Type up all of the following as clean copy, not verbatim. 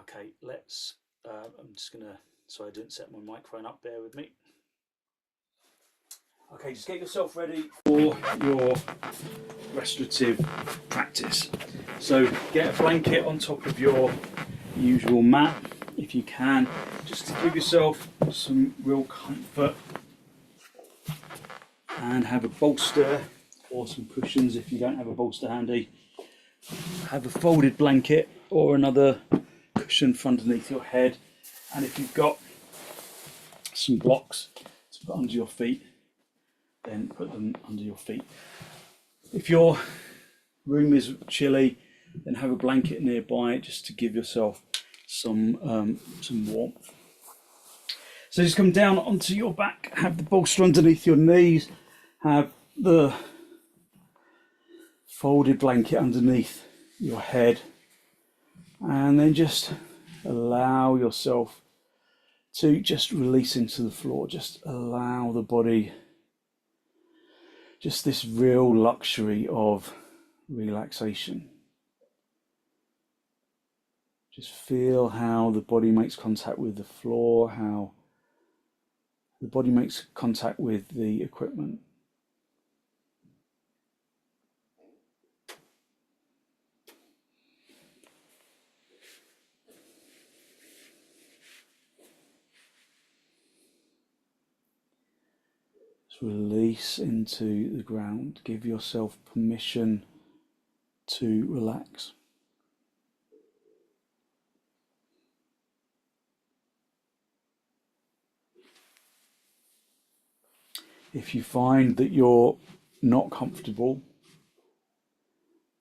Okay, let's, I'm just gonna, sorry I didn't set my microphone up, bear with me. Okay, just get yourself ready for your restorative practice. So get a blanket on top of your usual mat, if you can, just to give yourself some real comfort, and have a bolster or some cushions if you don't have a bolster handy. Have a folded blanket or another cushion for underneath your head, and if you've got some blocks to put under your feet, then put them under your feet. If your room is chilly, then have a blanket nearby just to give yourself some warmth. So just come down onto your back, have the bolster underneath your knees, have the folded blanket underneath your head, and then just allow yourself to just release into the floor. Just allow the body just this real luxury of relaxation. Just feel how the body makes contact with the floor, how the body makes contact with the equipment. Just release into the ground. Give yourself permission to relax. If you find that you're not comfortable,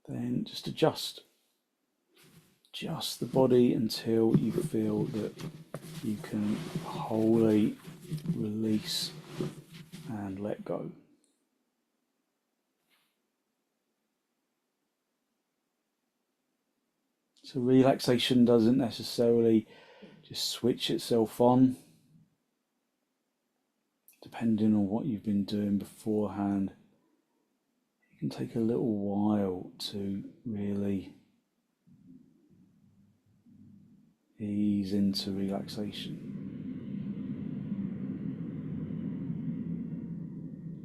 then just adjust the body until you feel that you can wholly release and let go. So relaxation doesn't necessarily just switch itself on. Depending on what you've been doing beforehand, it can take a little while to really ease into relaxation.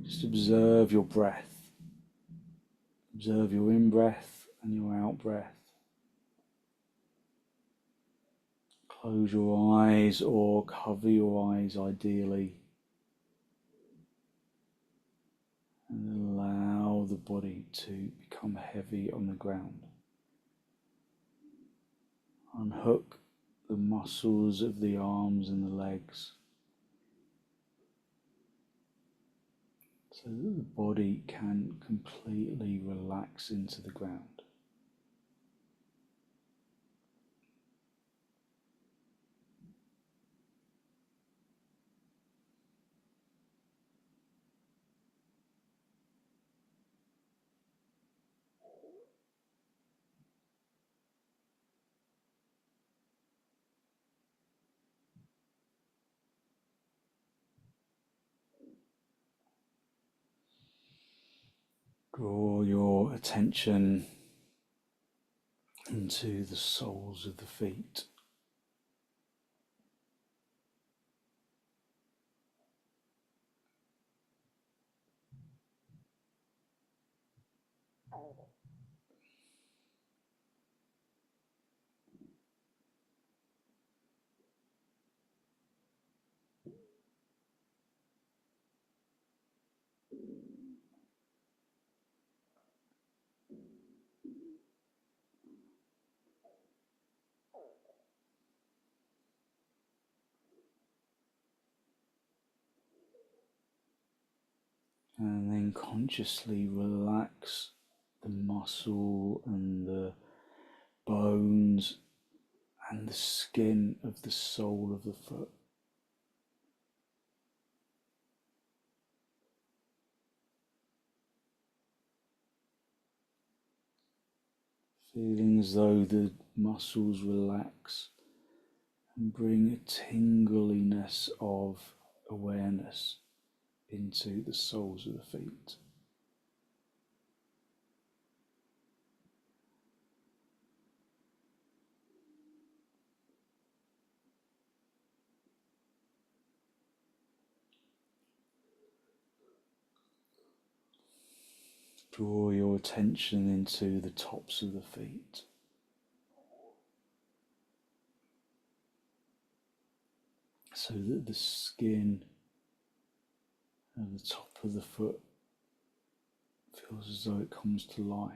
Just observe your breath. Observe your in-breath and your out-breath. Close your eyes or cover your eyes ideally. And allow the body to become heavy on the ground. Unhook the muscles of the arms and the legs so that the body can completely relax into the ground. Draw your attention into the soles of the feet. And then consciously relax the muscle and the bones and the skin of the sole of the foot. Feeling as though the muscles relax and bring a tingliness of awareness into the soles of the feet. Draw your attention into the tops of the feet. So that the skin at the top of the foot feels as though it comes to life.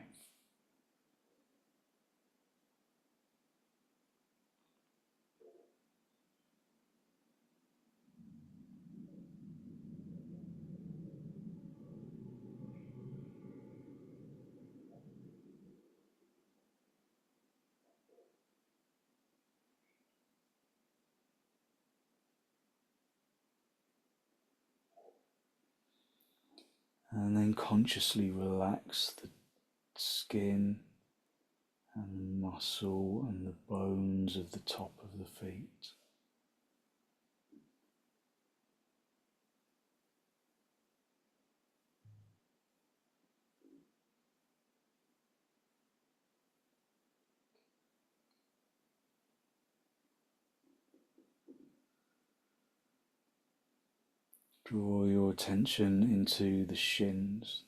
And then consciously relax the skin and the muscle and the bones of the top of the feet. Draw your attention into the shins.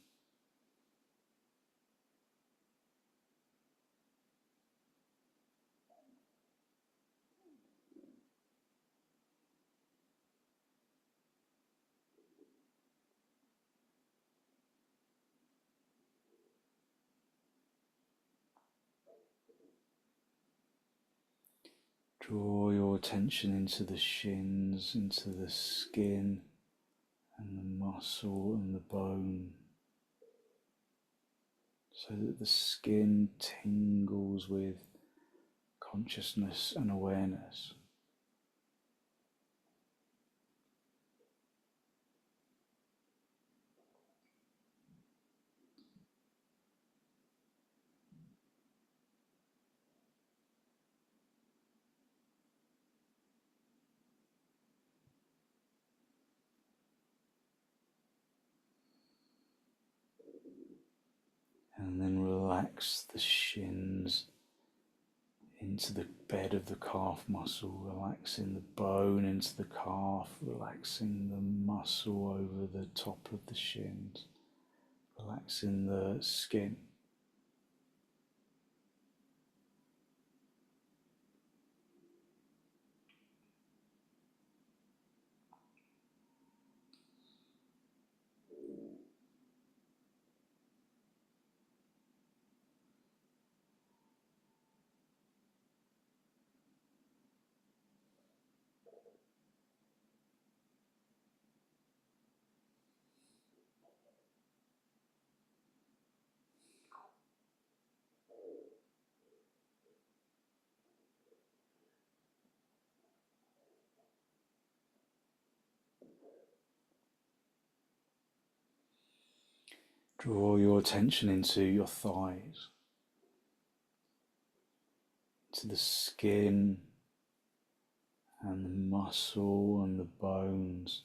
Draw your attention into the shins, into the skin and the muscle and the bone, so that the skin tingles with consciousness and awareness. And then relax the shins into the bed of the calf muscle, relaxing the bone into the calf, relaxing the muscle over the top of the shins, relaxing the skin. Draw your attention into your thighs, to the skin and the muscle and the bones.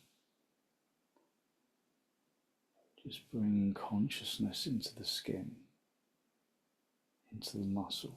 Just bringing consciousness into the skin, into the muscle.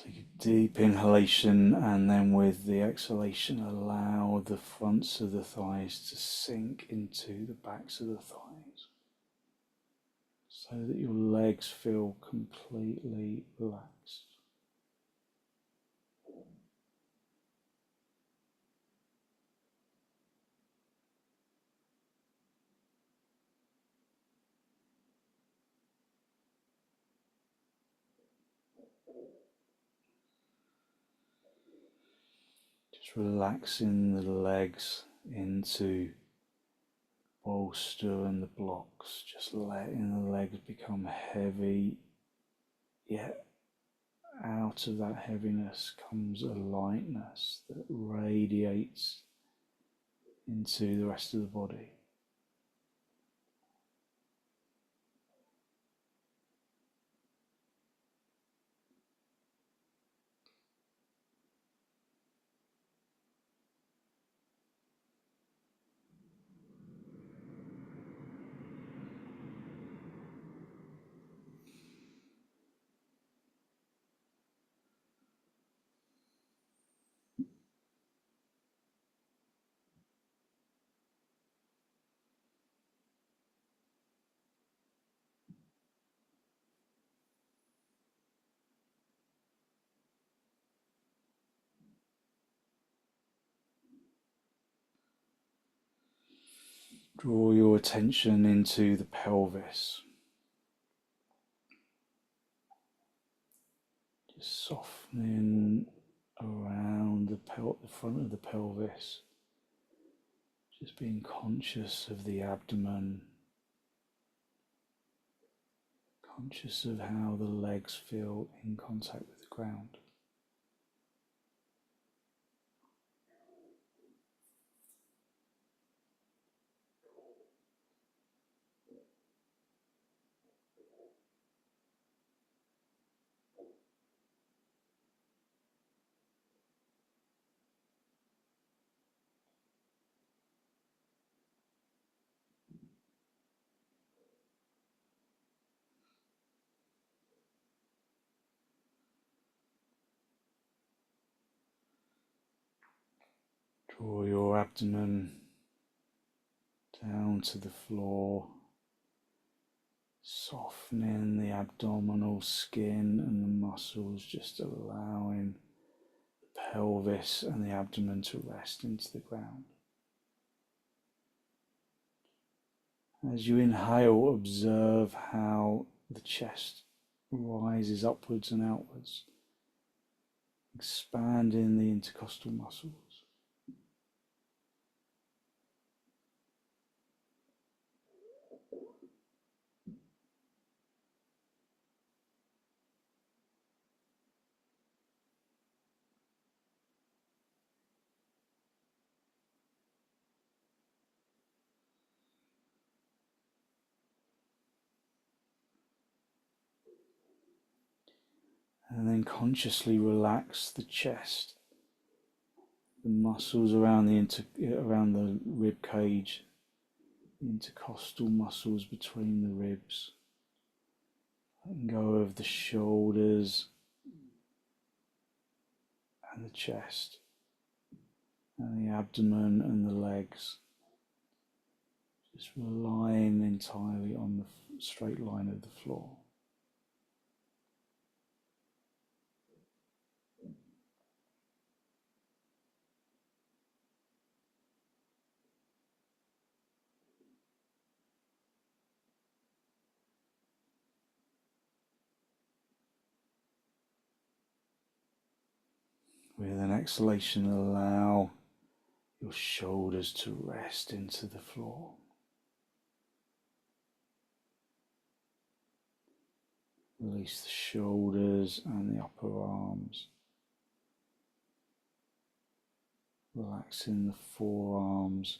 Take a deep inhalation, and then with the exhalation allow the fronts of the thighs to sink into the backs of the thighs so that your legs feel completely relaxed. Just relaxing the legs into bolster and the blocks, just letting the legs become heavy, yet out of that heaviness comes a lightness that radiates into the rest of the body. Draw your attention into the pelvis. Just softening around the front of the pelvis. Just being conscious of the abdomen. Conscious of how the legs feel in contact with the ground. Draw your abdomen down to the floor, softening the abdominal skin and the muscles, just allowing the pelvis and the abdomen to rest into the ground. As you inhale, observe how the chest rises upwards and outwards, expanding the intercostal muscles. And then consciously relax the chest, the muscles around around the rib cage, the intercostal muscles between the ribs. Letting go of the shoulders and the chest, and the abdomen and the legs. Just relying entirely on the straight line of the floor. With an exhalation, allow your shoulders to rest into the floor. Release the shoulders and the upper arms. Relaxing the forearms.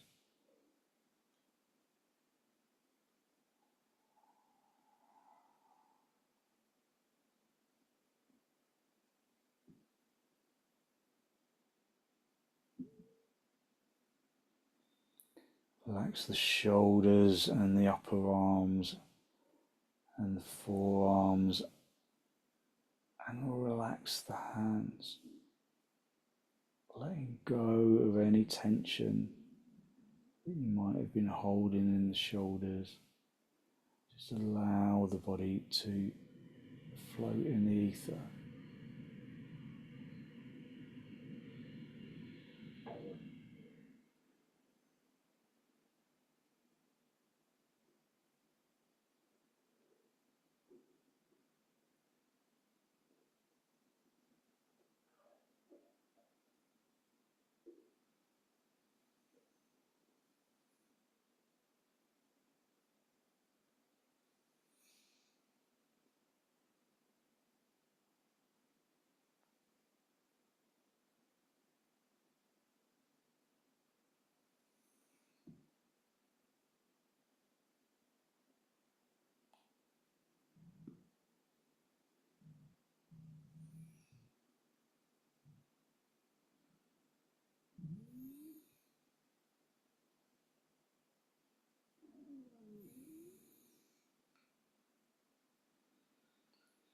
Relax the shoulders and the upper arms and the forearms, and relax the hands, letting go of any tension that you might have been holding in the shoulders. Just allow the body to float in the ether.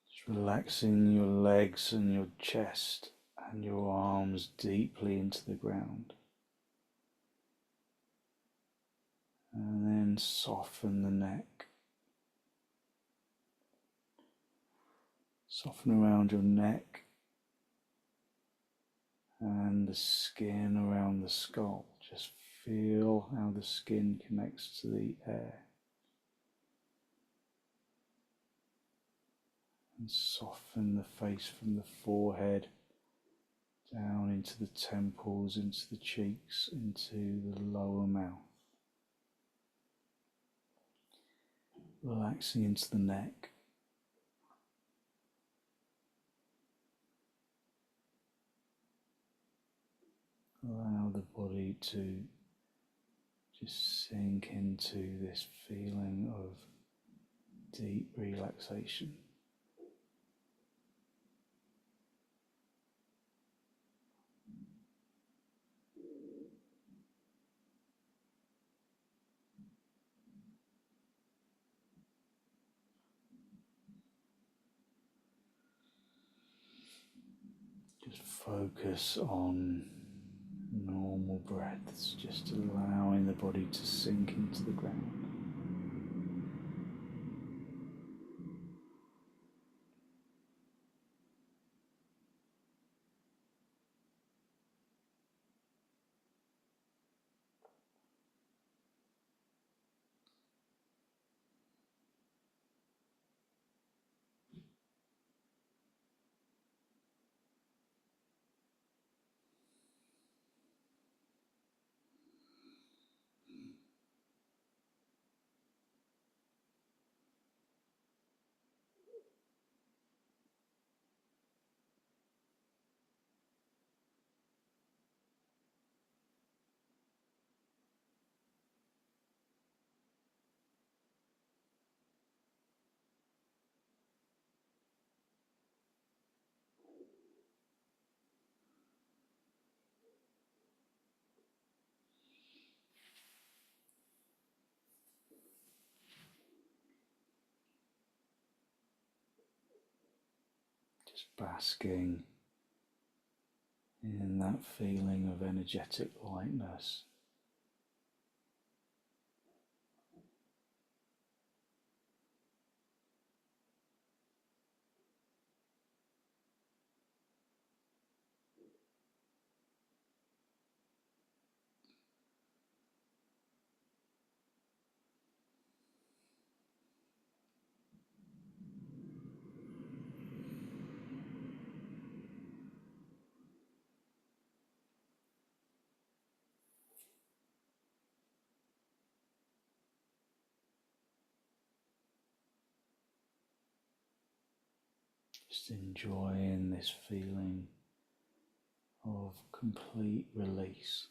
Just relaxing your legs and your chest and your arms deeply into the ground. And then soften the neck. Soften around your neck and the skin around the skull. Just feel how the skin connects to the air. And soften the face from the forehead down into the temples, into the cheeks, into the lower mouth. Relaxing into the neck. Allow the body to just sink into this feeling of deep relaxation. Just focus on normal breaths, just allowing the body to sink into the ground. Just basking in that feeling of energetic lightness. Just enjoying this feeling of complete release.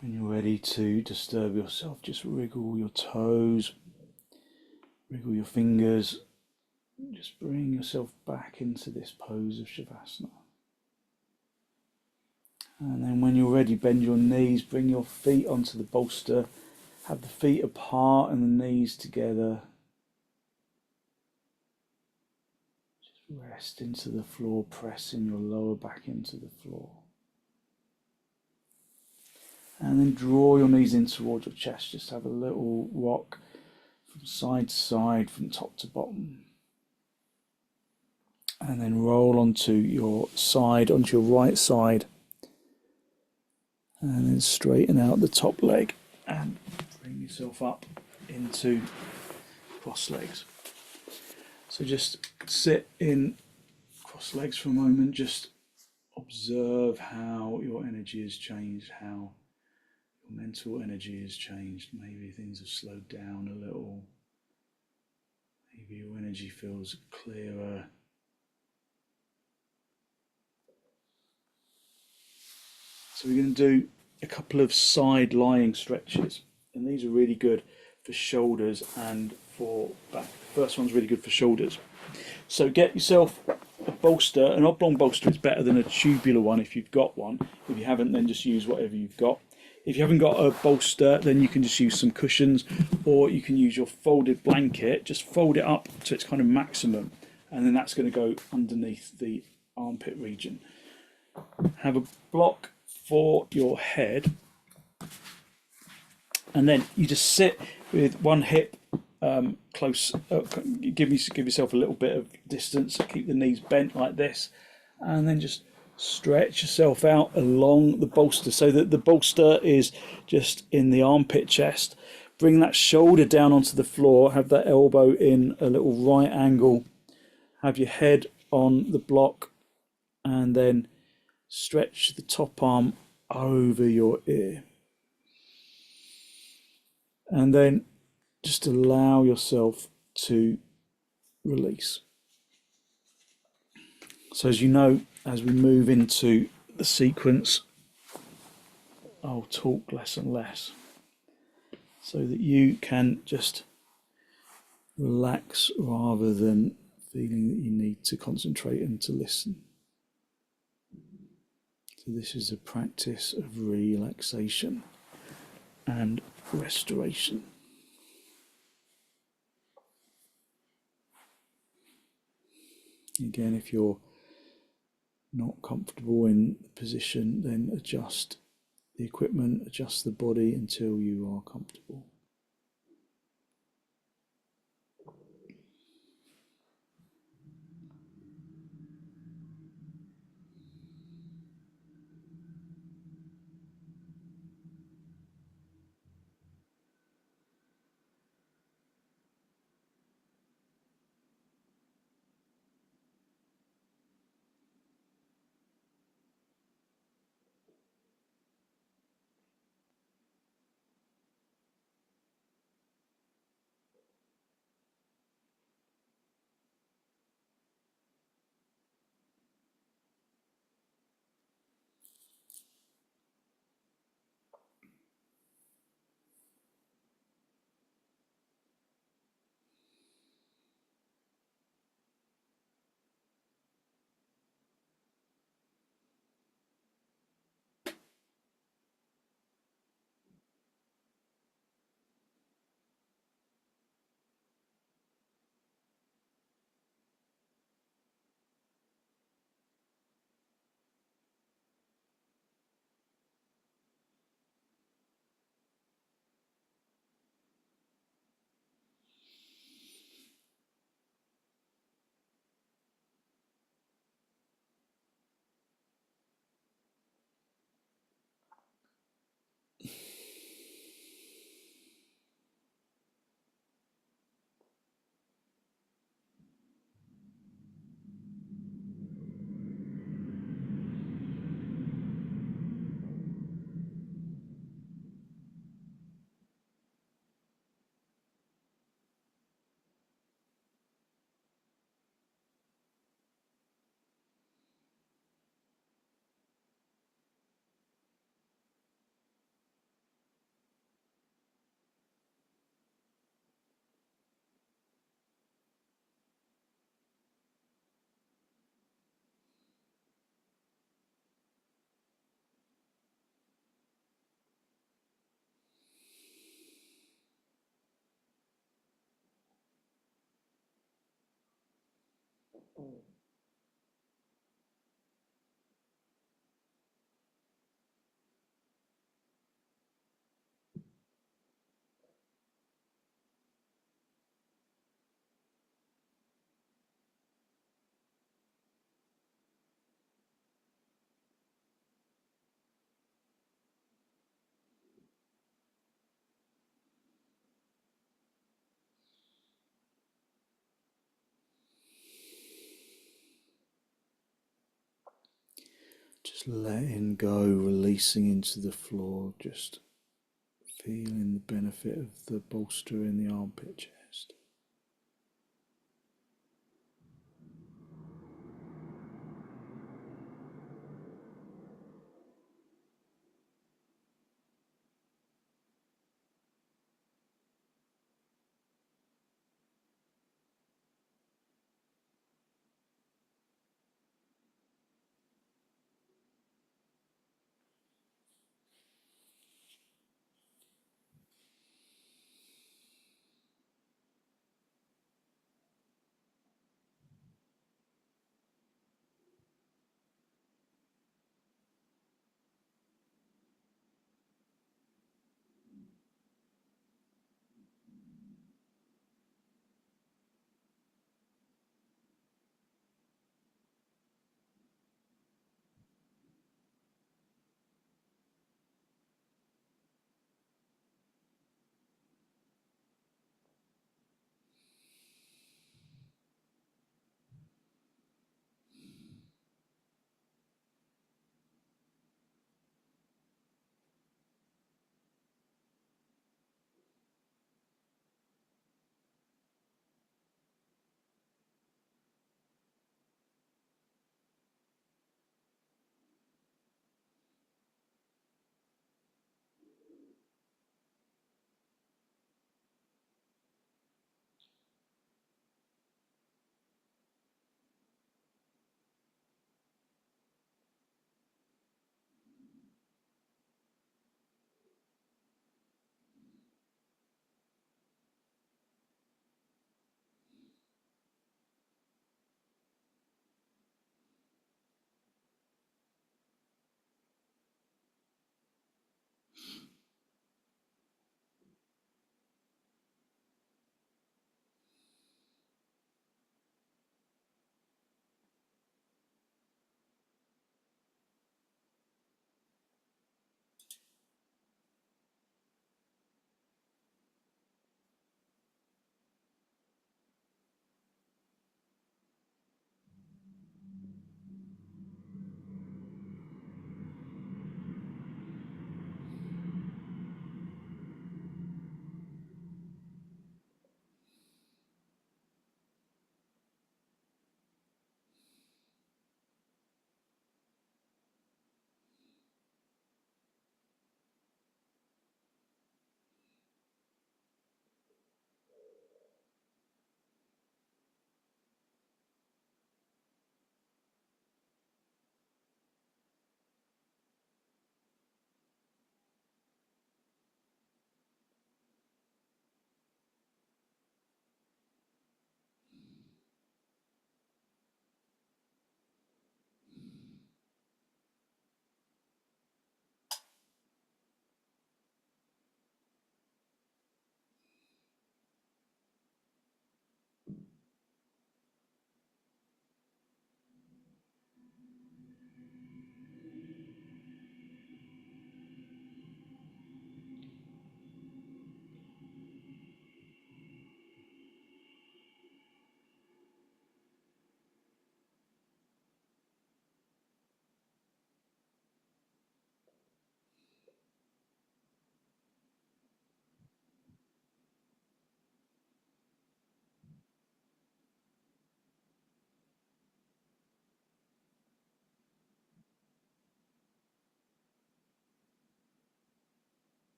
When you're ready to disturb yourself, just wriggle your toes, wriggle your fingers, just bring yourself back into this pose of Shavasana. And then when you're ready, bend your knees, bring your feet onto the bolster, have the feet apart and the knees together. Just rest into the floor, pressing your lower back into the floor. And then draw your knees in towards your chest. Just have a little rock from side to side, from top to bottom. And then roll onto your side, onto your right side. And then straighten out the top leg and bring yourself up into cross legs. So just sit in cross legs for a moment. Just observe how your energy has changed, how your mental energy has changed. Maybe things have slowed down a little. Maybe your energy feels clearer. So we're going to do a couple of side lying stretches, and these are really good for shoulders and for back. The first one's really good for shoulders. So get yourself a bolster. An oblong bolster is better than a tubular one if you've got one. If you haven't, then just use whatever you've got. If you haven't got a bolster, then you can just use some cushions, or you can use your folded blanket. Just fold it up to its kind of maximum, and then that's going to go underneath the armpit region. Have a block for your head, and then you just sit with one hip close. Give yourself a little bit of distance. Keep the knees bent like this, and then just stretch yourself out along the bolster so that the bolster is just in the armpit chest. Bring that shoulder down onto the floor. Have that elbow in a little right angle. Have your head on the block, and then stretch the top arm over your ear. And then just allow yourself to release. So as you know, as we move into the sequence, I'll talk less and less so that you can just relax rather than feeling that you need to concentrate and to listen. So this is a practice of relaxation and restoration. Again, if you're not comfortable in the position, then adjust the equipment, adjust the body until you are comfortable. Just letting go, releasing into the floor, just feeling the benefit of the bolster in the armpit chest.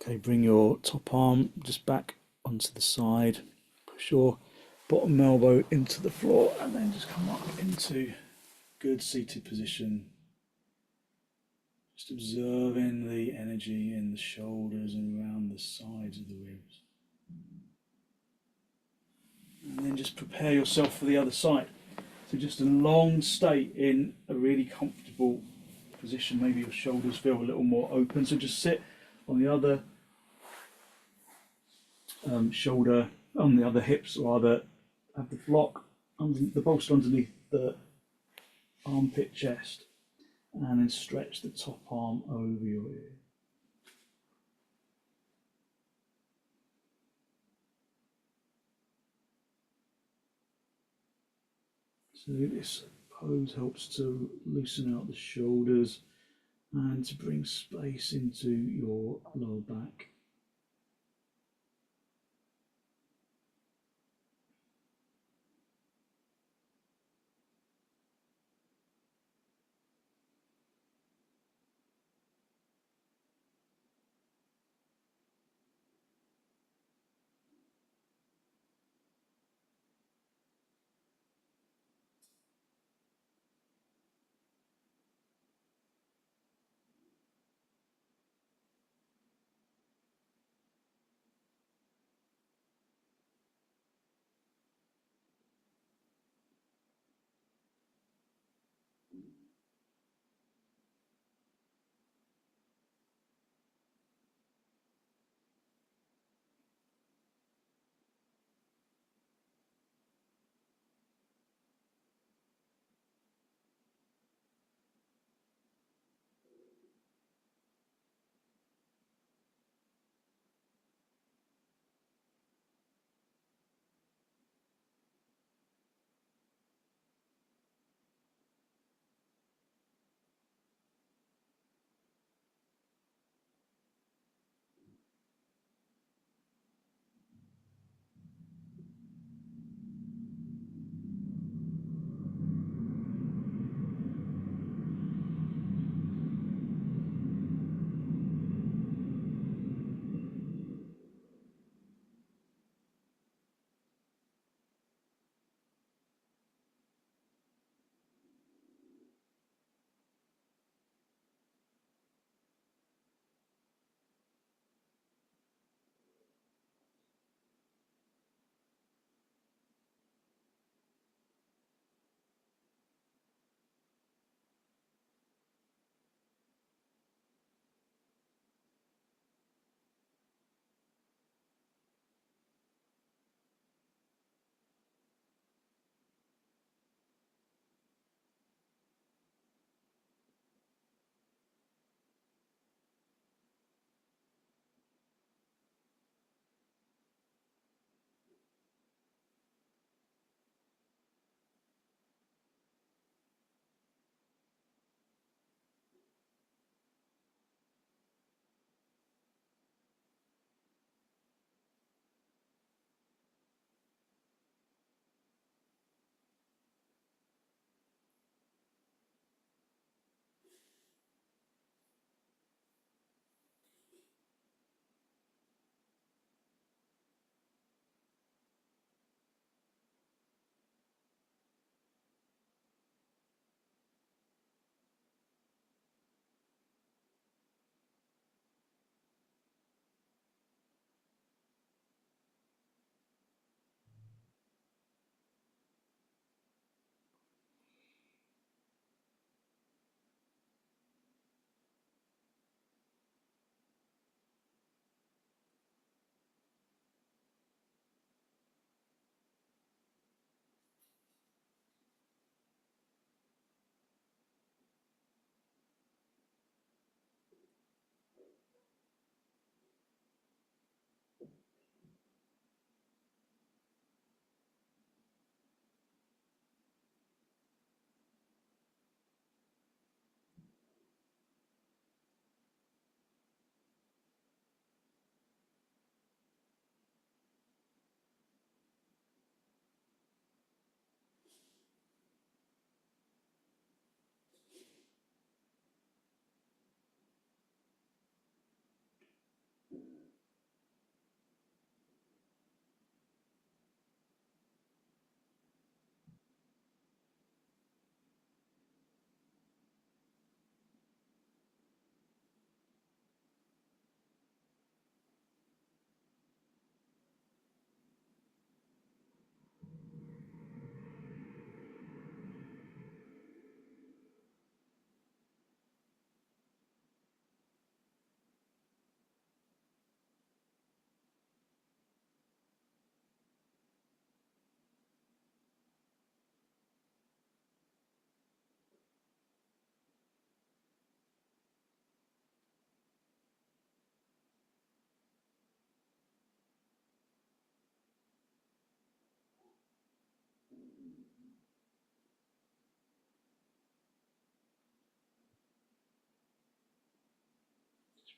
Okay, bring your top arm just back onto the side, push your bottom elbow into the floor, and then just come up into good seated position. Just observing the energy in the shoulders and around the sides of the ribs. And then just prepare yourself for the other side. So just a long stay in a really comfortable position. Maybe your shoulders feel a little more open. So just sit on the other shoulder, on the other hips, or other, have the block, the bolster underneath the armpit chest, and then stretch the top arm over your ear. So this pose helps to loosen out the shoulders and to bring space into your lower back.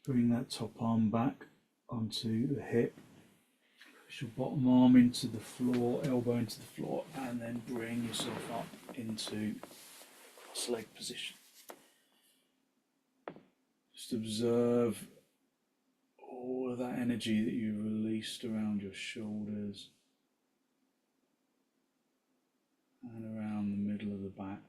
Bring that top arm back onto the hip. Push your bottom arm into the floor, elbow into the floor, and then bring yourself up into cross-leg position. Just observe all of that energy that you released around your shoulders and around the middle of the back.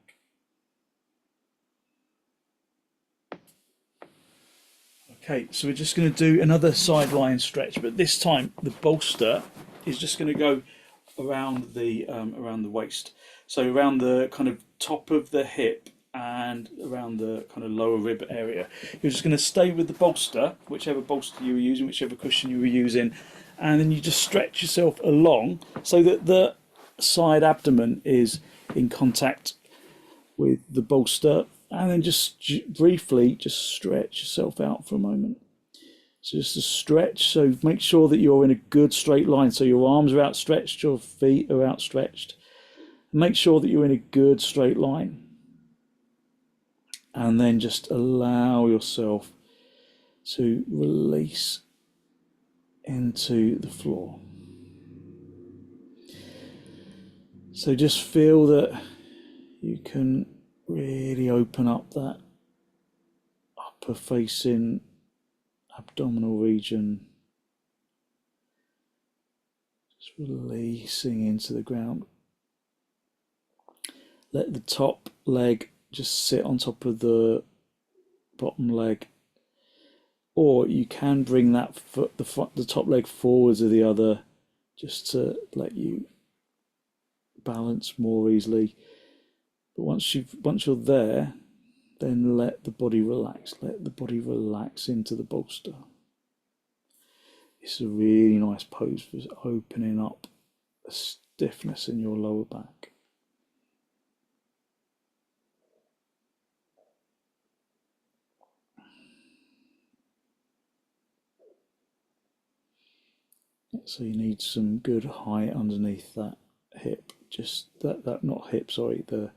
Okay, so we're just going to do another side lying stretch, but this time the bolster is just going to go around the waist, so around the kind of top of the hip and around the kind of lower rib area. You're just going to stay with the bolster, whichever bolster you were using, whichever cushion you were using, and then you just stretch yourself along so that the side abdomen is in contact with the bolster, and then just briefly just stretch yourself out for a moment. So just a stretch, so make sure that you're in a good straight line, so your arms are outstretched, your feet are outstretched. Make sure that you're in a good straight line, and then just allow yourself to release into the floor. So just feel that you can really open up that upper facing abdominal region, just releasing into the ground. Let the top leg just sit on top of the bottom leg, or you can bring that foot, the top leg forwards of the other, just to let you balance more easily. But once you're there, then let the body relax. Let the body relax into the bolster. It's a really nice pose for opening up a stiffness in your lower back. So you need some good height underneath that hip, just that not hip, sorry, the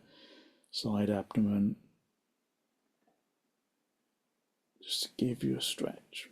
side abdomen, just to give you a stretch.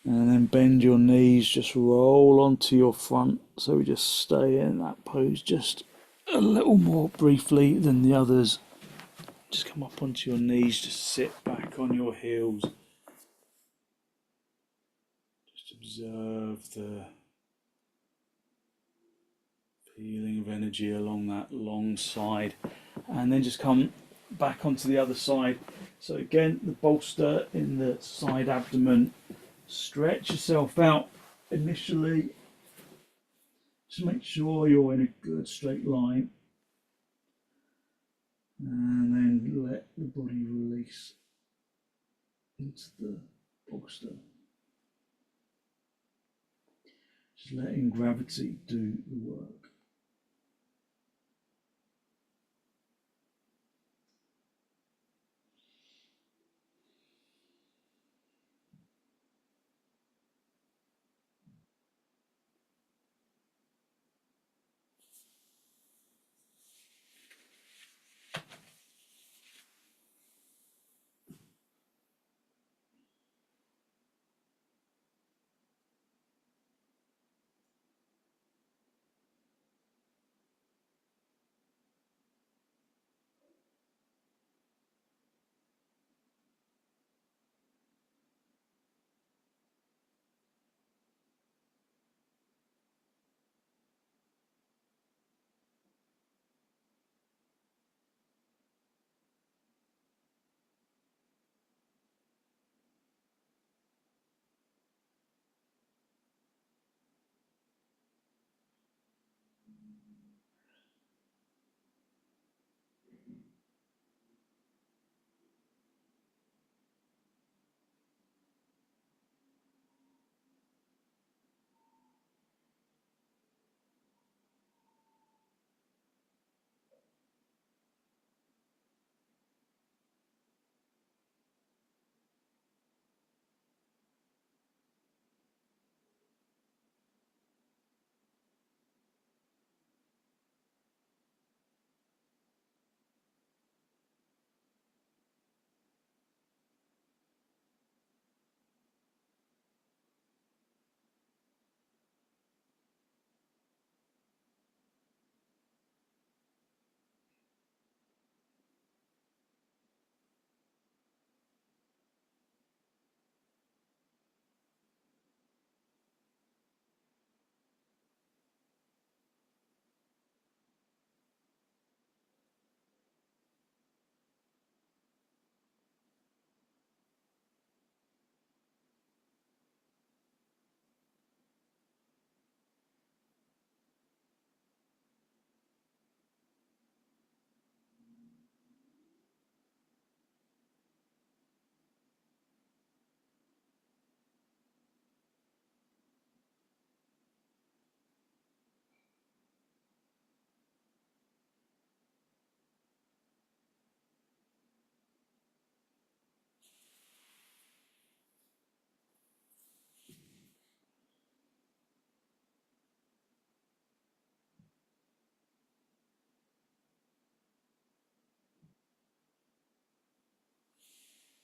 And then bend your knees, just roll onto your front. So we just stay in that pose just a little more briefly than the others. Just come up onto your knees, just sit back on your heels. Just observe the feeling of energy along that long side. And then just come back onto the other side. So again, the bolster in the side abdomen. Stretch yourself out initially. Just make sure you're in a good straight line. And then let the body release into the bolster. Just letting gravity do the work.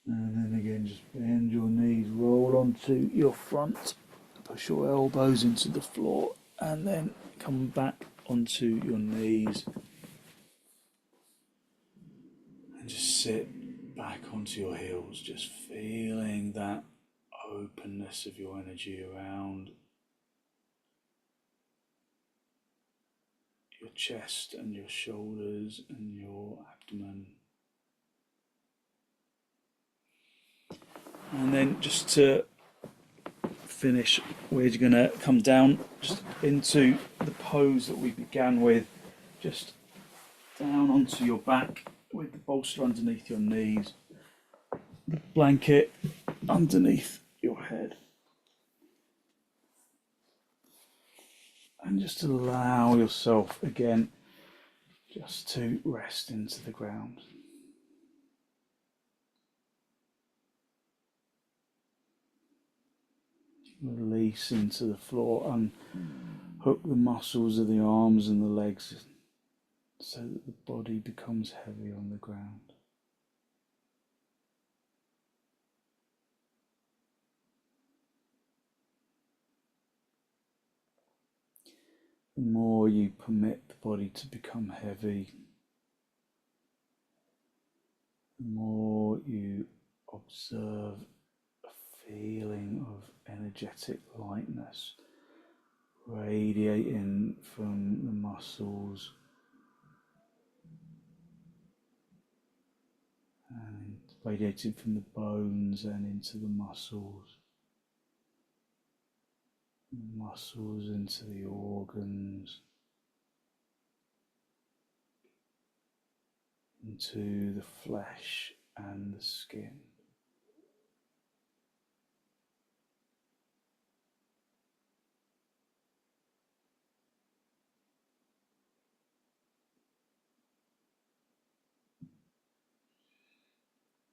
And then again, just bend your knees, roll onto your front, push your elbows into the floor, and then come back onto your knees. And just sit back onto your heels, just feeling that openness of your energy around your chest and your shoulders and your abdomen. And then just to finish, we're going to come down just into the pose that we began with, just down onto your back with the bolster underneath your knees, the blanket underneath your head. And just allow yourself again just to rest into the ground. Release into the floor, unhook the muscles of the arms and the legs so that the body becomes heavy on the ground. The more you permit the body to become heavy, the more you observe a feeling of energetic lightness radiating from the muscles and radiating from the bones and into the muscles into the organs, into the flesh and the skin.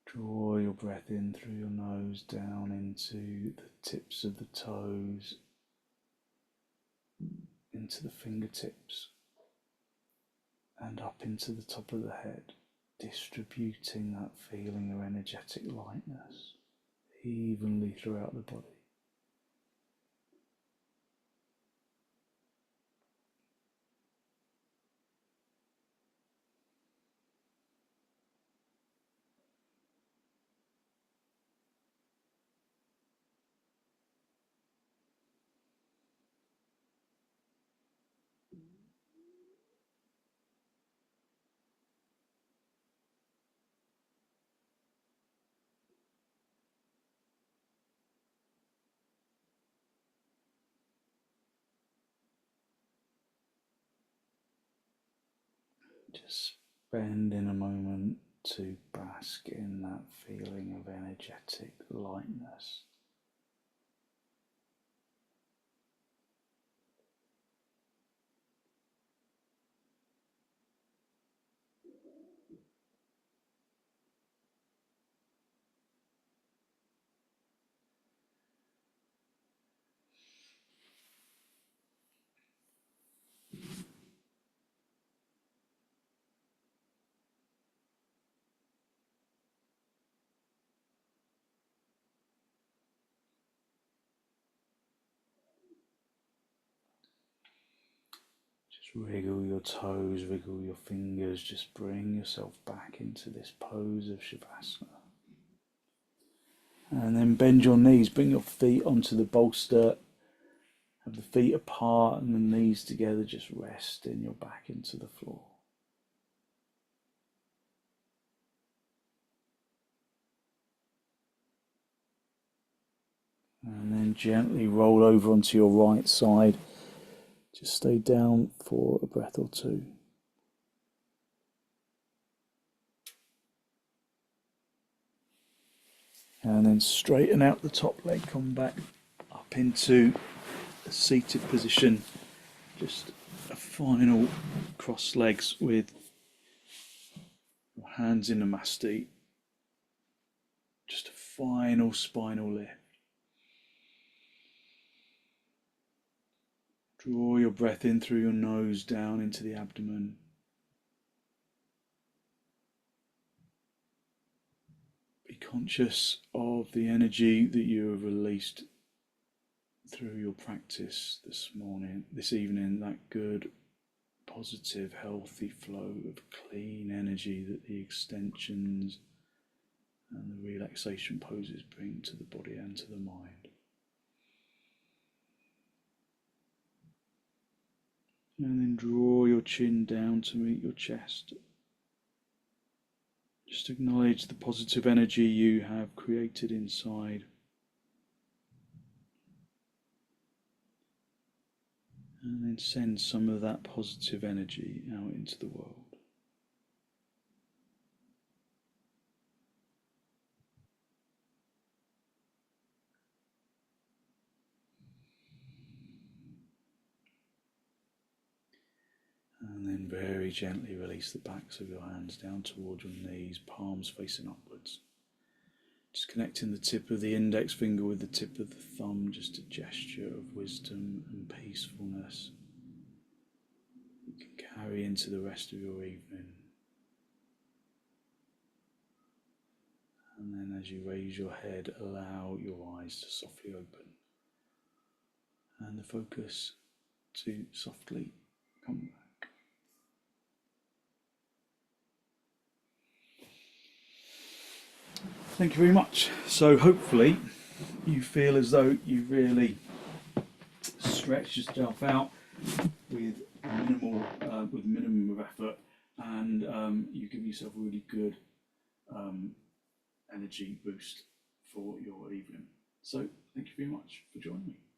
Draw your breath in through your nose down into the tips of the toes, into the fingertips, and up into the top of the head, distributing that feeling of energetic lightness evenly throughout the body. Just spending a moment to bask in that feeling of energetic lightness. Just wriggle your toes, wriggle your fingers, just bring yourself back into this pose of Shavasana. And then bend your knees, bring your feet onto the bolster, have the feet apart and the knees together, just resting your back into the floor. And then gently roll over onto your right side. Just stay down for a breath or two. And then straighten out the top leg, come back up into a seated position. Just a final cross legs with your hands in the masti. Just a final spinal lift. Draw your breath in through your nose down into the abdomen. conscious of the energy that you have released through your practice this evening, that good, positive, healthy flow of clean energy that the extensions and the relaxation poses bring to the body and to the mind. And then draw your chin down to meet your chest. Just acknowledge the positive energy you have created inside. And then send some of that positive energy out into the world. And then very gently release the backs of your hands down toward your knees, palms facing upwards. Just connecting the tip of the index finger with the tip of the thumb, just a gesture of wisdom and peacefulness you can carry into the rest of your evening. And then as you raise your head, allow your eyes to softly open and the focus to softly come back. Thank you very much. So hopefully you feel as though you really stretched yourself out with minimum of effort, and you give yourself a really good energy boost for your evening. So thank you very much for joining me.